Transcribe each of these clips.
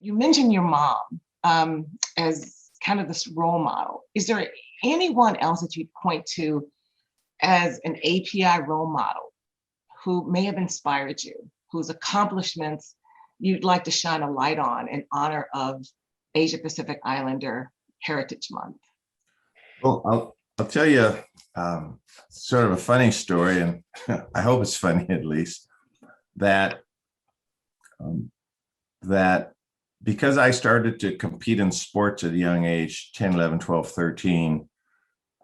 You mentioned your mom as kind of this role model. Is there anyone else that you'd point to as an API role model who may have inspired you, whose accomplishments you'd like to shine a light on in honor of Asia Pacific Islander Heritage Month? Well, I'll tell you sort of a funny story, and I hope it's funny at least, that that because I started to compete in sports at a young age, 10, 11, 12, 13,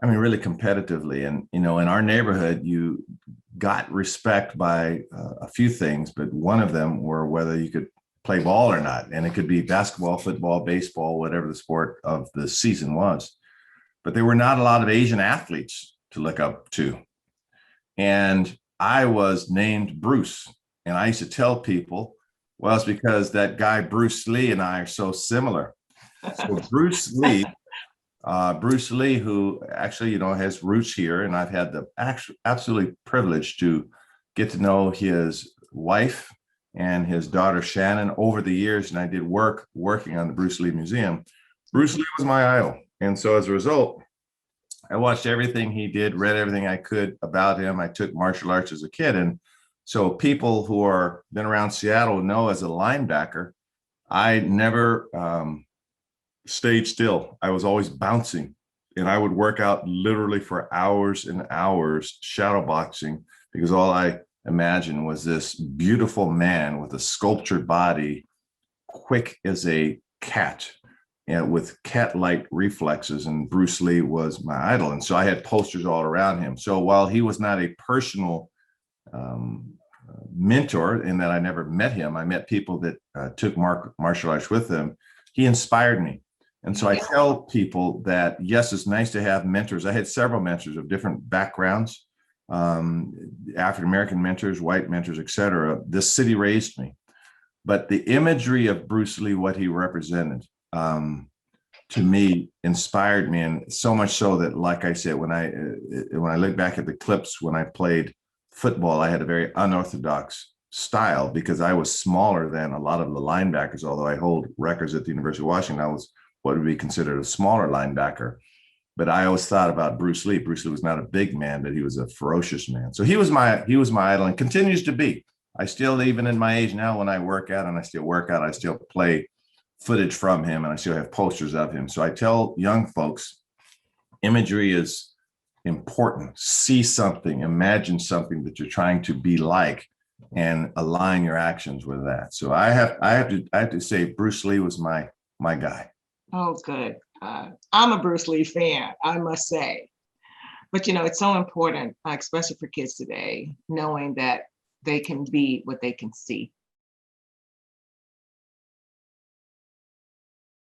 I mean, really competitively. And, in our neighborhood, you got respect by a few things, but one of them were whether you could play ball or not. And it could be basketball, football, baseball, whatever the sport of the season was. But there were not a lot of Asian athletes to look up to. And I was named Bruce. And I used to tell people, well, it's because that guy, Bruce Lee, and I are so similar. So Bruce Lee, who actually, has roots here, and I've had the absolutely privilege to get to know his wife and his daughter Shannon over the years, and I did working on the Bruce Lee Museum. Bruce Lee was my idol, and so as a result, I watched everything he did, read everything I could about him. I took martial arts as a kid, and so people who are been around Seattle know as a linebacker, I never stayed still. I was always bouncing, and I would work out literally for hours and hours shadow boxing, because all I imagined was this beautiful man with a sculptured body, quick as a cat, and with cat-like reflexes. And Bruce Lee was my idol, and so I had posters all around him. So while he was not a personal mentor in that I never met him, I met people that took martial arts with him. He inspired me. And so I tell people that, yes, it's nice to have mentors. I had several mentors of different backgrounds, African-American mentors, white mentors, et cetera. This city raised me. But the imagery of Bruce Lee, what he represented, to me, inspired me. And so much so that, like I said, when I look back at the clips when I played football, I had a very unorthodox style because I was smaller than a lot of the linebackers. Although I hold records at the University of Washington, I was what would be considered a smaller linebacker. But I always thought about Bruce Lee. Bruce Lee was not a big man, but he was a ferocious man. So he was my idol and continues to be. I still, even in my age now, when I work out, I still play footage from him, and I still have posters of him. So I tell young folks, imagery is important. See something, imagine something that you're trying to be like, and align your actions with that. So I have to say Bruce Lee was my guy. Oh, good. I'm a Bruce Lee fan, I must say. But it's so important, especially for kids today, knowing that they can be what they can see.